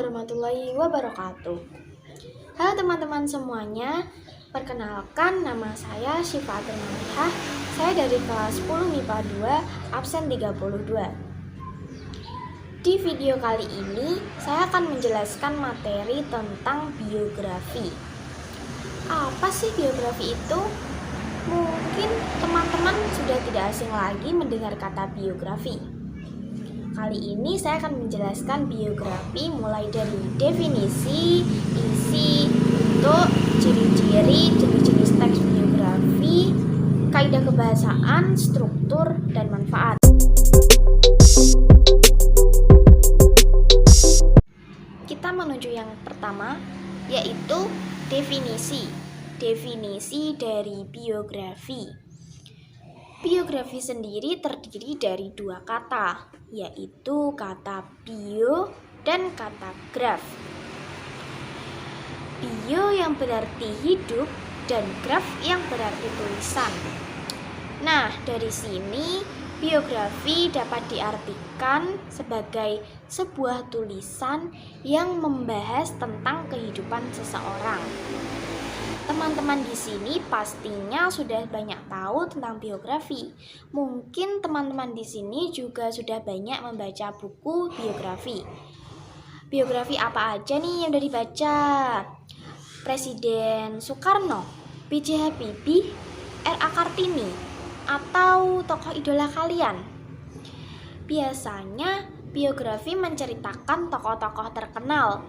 warahmatullahi wabarakatuh. Halo teman-teman semuanya, perkenalkan nama saya Syifa Atermalihah. Saya dari kelas 10 MIPA 2, absen 32. Di video kali ini, saya akan menjelaskan materi tentang biografi. Apa sih biografi itu? Mungkin teman-teman sudah tidak asing lagi mendengar kata biografi. Kali ini saya akan menjelaskan biografi mulai dari definisi, isi, bentuk, ciri-ciri, jenis-jenis teks biografi, kaidah kebahasaan, struktur, dan manfaat. Kita menuju yang pertama, yaitu definisi. Definisi dari biografi. Biografi sendiri terdiri dari dua kata, yaitu kata bio dan kata graf. Bio yang berarti hidup dan graf yang berarti tulisan. Nah, dari sini biografi dapat diartikan sebagai sebuah tulisan yang membahas tentang kehidupan seseorang. Teman-teman di sini pastinya sudah banyak tahu tentang biografi. Mungkin teman-teman di sini juga sudah banyak membaca buku biografi. Biografi apa aja nih yang udah dibaca? Presiden Soekarno, B.J. Habibie, R.A. Kartini, atau tokoh idola kalian? Biasanya biografi menceritakan tokoh-tokoh terkenal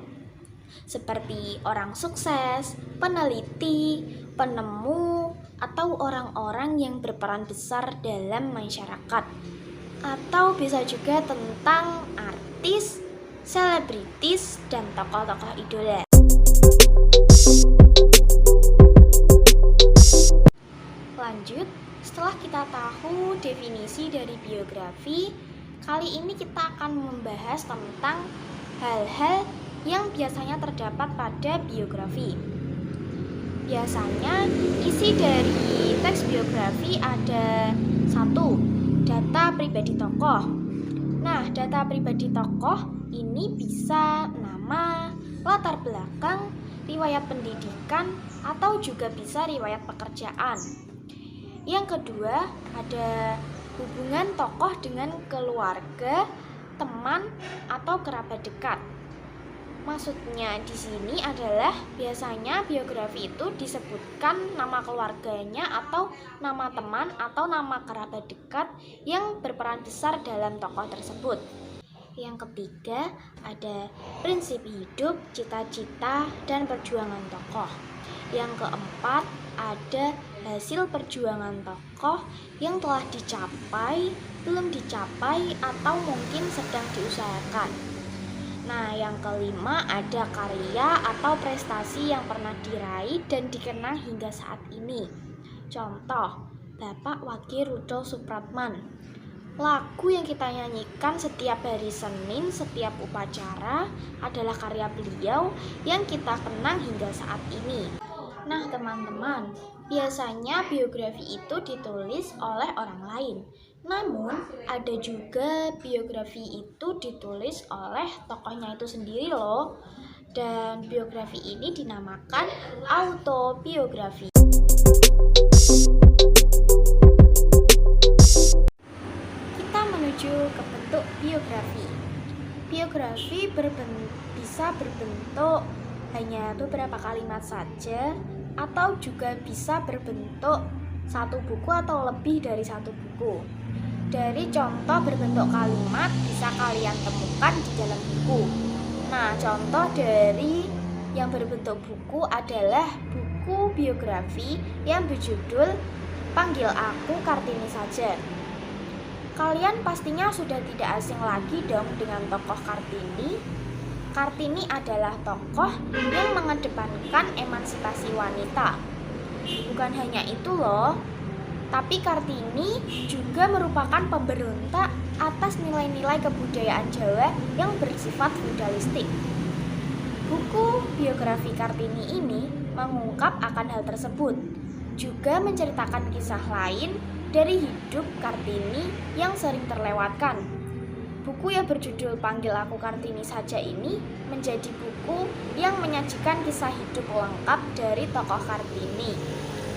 seperti orang sukses, peneliti, penemu, atau orang-orang yang berperan besar dalam masyarakat. Atau bisa juga tentang artis, selebritis, dan tokoh-tokoh idola. Lanjut, setelah kita tahu definisi dari biografi, kali ini kita akan membahas tentang hal-hal yang biasanya terdapat pada biografi. Biasanya isi dari teks biografi ada 1. Data pribadi tokoh. Nah, data pribadi tokoh ini bisa nama, latar belakang, riwayat pendidikan, atau juga bisa riwayat pekerjaan. Yang kedua, ada hubungan tokoh dengan keluarga, teman, atau kerabat dekat. Maksudnya di sini adalah biasanya biografi itu disebutkan nama keluarganya atau nama teman atau nama kerabat dekat yang berperan besar dalam tokoh tersebut. Yang ketiga, ada prinsip hidup, cita-cita, dan perjuangan tokoh. Yang keempat, ada hasil perjuangan tokoh yang telah dicapai, belum dicapai, atau mungkin sedang diusahakan. Nah, yang kelima ada karya atau prestasi yang pernah diraih dan dikenang hingga saat ini. Contoh, Bapak Wage Rudolf Supratman. Lagu yang kita nyanyikan setiap hari Senin, setiap upacara adalah karya beliau yang kita kenang hingga saat ini. Nah, teman-teman, biasanya biografi itu ditulis oleh orang lain. Namun, ada juga biografi itu ditulis oleh tokohnya itu sendiri loh. Dan biografi ini dinamakan autobiografi. Kita menuju ke bentuk biografi. Biografi bisa berbentuk hanya beberapa kalimat saja, atau juga bisa berbentuk satu buku atau lebih dari satu buku. Dari contoh berbentuk kalimat bisa kalian temukan di dalam buku. Nah, contoh dari yang berbentuk buku adalah buku biografi yang berjudul Panggil Aku Kartini Saja. Kalian pastinya sudah tidak asing lagi dong dengan tokoh Kartini. Kartini adalah tokoh yang mengedepankan emansipasi wanita. Bukan hanya itu loh, tapi Kartini juga merupakan pemberontak atas nilai-nilai kebudayaan Jawa yang bersifat feudalistik. Buku biografi Kartini ini mengungkap akan hal tersebut, juga menceritakan kisah lain dari hidup Kartini yang sering terlewatkan. Buku Buku yang berjudul Panggil Aku Kartini Saja ini menjadi buku yang menyajikan kisah hidup lengkap dari tokoh Kartini,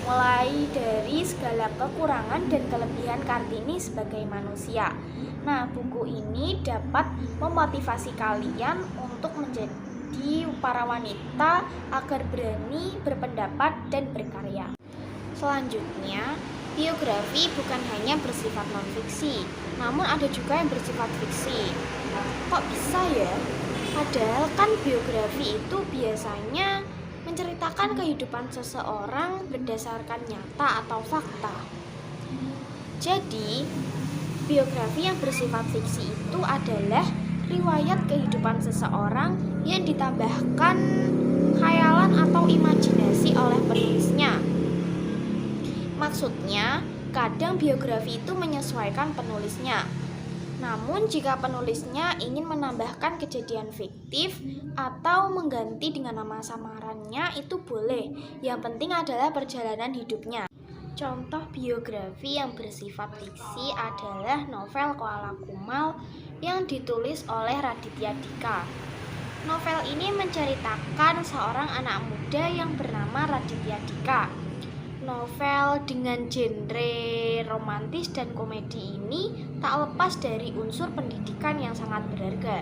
mulai dari segala kekurangan dan kelebihan Kartini sebagai manusia. Nah, buku ini dapat memotivasi kalian untuk menjadi para wanita agar berani berpendapat dan berkarya. Selanjutnya, biografi bukan hanya bersifat non-fiksi, namun ada juga yang bersifat fiksi. Kok bisa ya? Padahal kan biografi itu biasanya menceritakan kehidupan seseorang berdasarkan nyata atau fakta. Jadi, biografi yang bersifat fiksi itu adalah riwayat kehidupan seseorang yang ditambahkan khayalan atau imajinasi oleh penulisnya. Maksudnya, kadang biografi itu menyesuaikan penulisnya. Namun, jika penulisnya ingin menambahkan kejadian fiktif atau mengganti dengan nama samarannya, itu boleh. Yang penting adalah perjalanan hidupnya. Contoh biografi yang bersifat fiksi adalah novel Koala Kumal yang ditulis oleh Raditya Dika. Novel ini menceritakan seorang anak muda yang bernama Raditya Dika. Novel dengan genre romantis dan komedi ini tak lepas dari unsur pendidikan yang sangat berharga.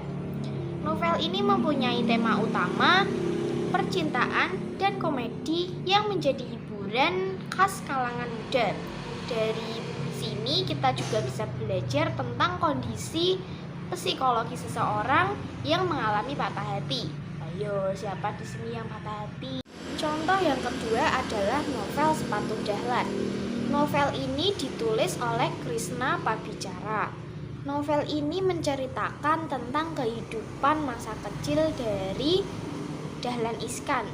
Novel ini mempunyai tema utama, percintaan, dan komedi yang menjadi hiburan khas kalangan muda. Dari sini kita juga bisa belajar tentang kondisi psikologi seseorang yang mengalami patah hati. Ayo, siapa di sini yang patah hati? Contoh yang kedua adalah novel Sepatu Dahlan. Novel ini ditulis oleh Krishna Pabicara. Novel ini menceritakan tentang kehidupan masa kecil dari Dahlan Iskan.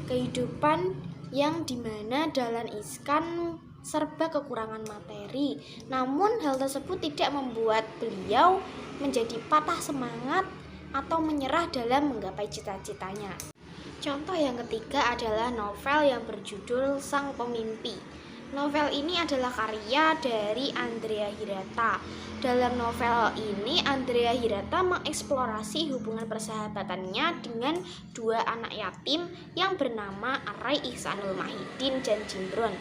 Kehidupan yang dimana Dahlan Iskan serba kekurangan materi. Namun hal tersebut tidak membuat beliau menjadi patah semangat atau menyerah dalam menggapai cita-citanya. Contoh yang ketiga adalah novel yang berjudul Sang Pemimpi. Novel ini adalah karya dari Andrea Hirata. Dalam novel ini, Andrea Hirata mengeksplorasi hubungan persahabatannya dengan dua anak yatim yang bernama Arai Ihsanul Mahidin dan Jimron,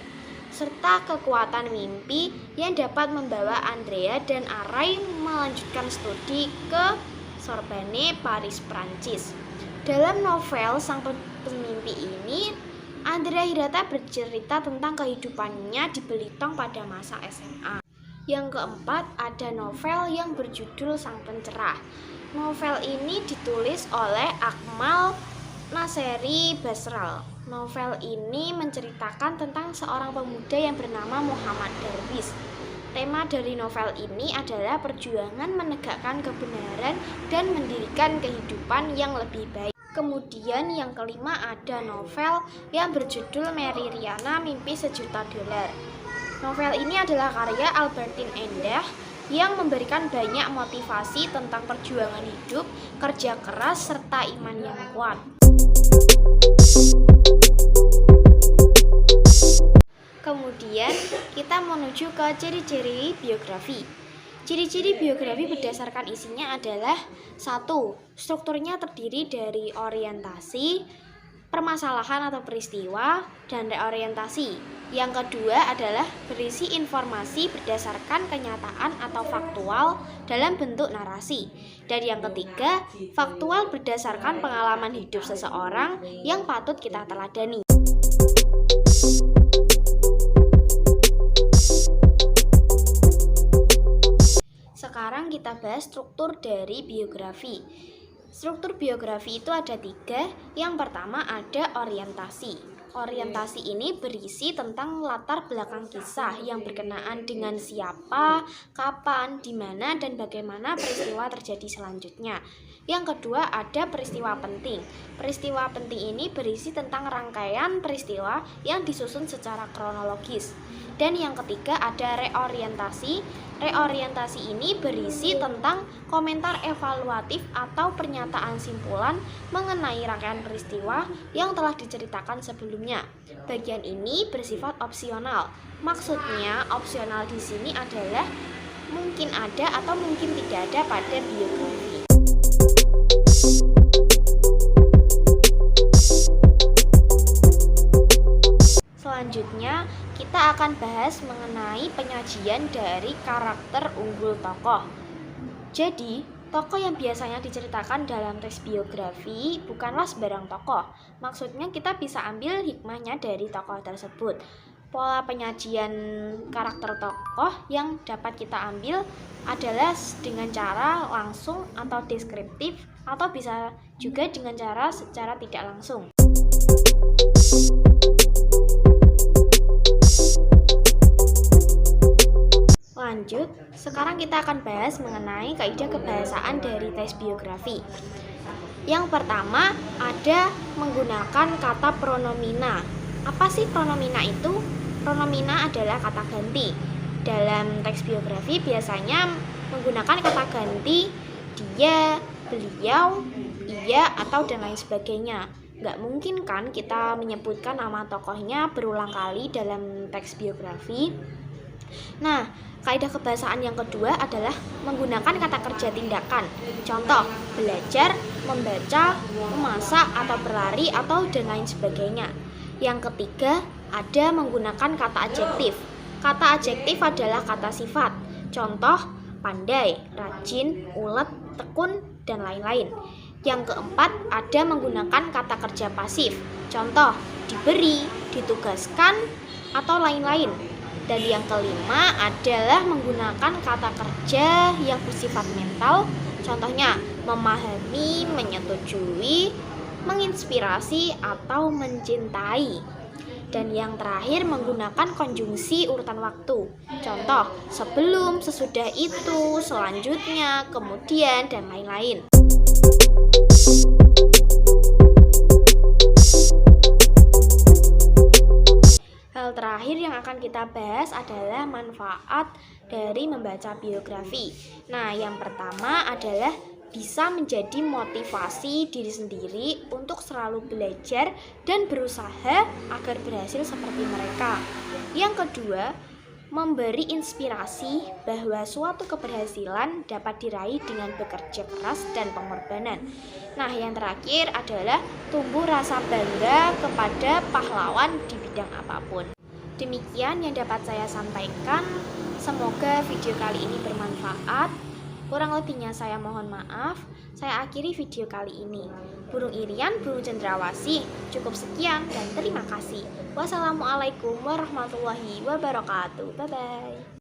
serta kekuatan mimpi yang dapat membawa Andrea dan Arai melanjutkan studi ke Sorbonne, Paris, Prancis. Dalam novel Sang Pemimpi ini, Andrea Hirata bercerita tentang kehidupannya di Belitung pada masa SMA. Yang keempat, ada novel yang berjudul Sang Pencerah. Novel ini ditulis oleh Akmal Naseri Basral. Novel ini menceritakan tentang seorang pemuda yang bernama Muhammad Darwis. Tema dari novel ini adalah perjuangan menegakkan kebenaran dan mendirikan kehidupan yang lebih baik. Kemudian yang kelima ada novel yang berjudul Mary Riana Mimpi Sejuta Dolar. Novel ini adalah karya Albertine Endah yang memberikan banyak motivasi tentang perjuangan hidup, kerja keras, serta iman yang kuat. Kemudian kita menuju ke ciri-ciri biografi. Ciri-ciri biografi berdasarkan isinya adalah 1. Strukturnya terdiri dari orientasi, permasalahan atau peristiwa, dan reorientasi. Yang kedua adalah berisi informasi berdasarkan kenyataan atau faktual dalam bentuk narasi. Dan yang ketiga, faktual berdasarkan pengalaman hidup seseorang yang patut kita teladani. Sekarang kita bahas struktur dari biografi. Struktur biografi itu ada 3. Yang pertama ada orientasi. Orientasi ini berisi tentang latar belakang kisah yang berkenaan dengan siapa, kapan, di mana, dan bagaimana peristiwa terjadi selanjutnya. Yang kedua ada peristiwa penting. Peristiwa penting ini berisi tentang rangkaian peristiwa yang disusun secara kronologis. Dan yang ketiga ada reorientasi. Reorientasi ini berisi tentang komentar evaluatif atau pernyataan simpulan mengenai rangkaian peristiwa yang telah diceritakan sebelumnya. Bagian ini bersifat opsional. Maksudnya opsional di sini adalah mungkin ada atau mungkin tidak ada pada biografi. Selanjutnya, kita akan bahas mengenai penyajian dari karakter unggul tokoh. Jadi, tokoh yang biasanya diceritakan dalam teks biografi bukanlah sembarang tokoh. Maksudnya kita bisa ambil hikmahnya dari tokoh tersebut. Pola penyajian karakter tokoh yang dapat kita ambil adalah dengan cara langsung atau deskriptif, atau bisa juga dengan cara secara tidak langsung. Lanjut, sekarang kita akan bahas mengenai kaidah kebahasaan dari teks biografi. Yang pertama, ada menggunakan kata pronomina. Apa sih pronomina itu? Pronomina adalah kata ganti. Dalam teks biografi biasanya menggunakan kata ganti dia, beliau, ia, atau dan lain sebagainya. Nggak mungkin kan kita menyebutkan nama tokohnya berulang kali dalam teks biografi. Nah, kaidah kebahasaan yang kedua adalah menggunakan kata kerja tindakan. Contoh, belajar, membaca, memasak, atau berlari, atau dan lain sebagainya. Yang ketiga, ada menggunakan kata adjektif. Kata adjektif adalah kata sifat. Contoh, pandai, rajin, ulet, tekun, dan lain-lain. Yang keempat, ada menggunakan kata kerja pasif. Contoh, diberi, ditugaskan, atau lain-lain. Dan yang kelima adalah menggunakan kata kerja yang bersifat mental. Contohnya, memahami, menyetujui, menginspirasi, atau mencintai. Dan yang terakhir menggunakan konjungsi urutan waktu. Contoh, sebelum, sesudah itu, selanjutnya, kemudian, dan lain-lain. Hal terakhir yang akan kita bahas adalah manfaat dari membaca biografi. Nah, yang pertama adalah bisa menjadi motivasi diri sendiri untuk selalu belajar dan berusaha agar berhasil seperti mereka. Yang kedua, memberi inspirasi bahwa suatu keberhasilan dapat diraih dengan bekerja keras dan pengorbanan. Nah, yang terakhir adalah tumbuh rasa bangga kepada pahlawan di bidang apapun. Demikian yang dapat saya sampaikan. Semoga video kali ini bermanfaat. Kurang lebihnya saya mohon maaf. Saya akhiri video kali ini. Burung Irian, burung cendrawasih. Cukup sekian dan terima kasih. Wassalamualaikum warahmatullahi wabarakatuh. Bye-bye.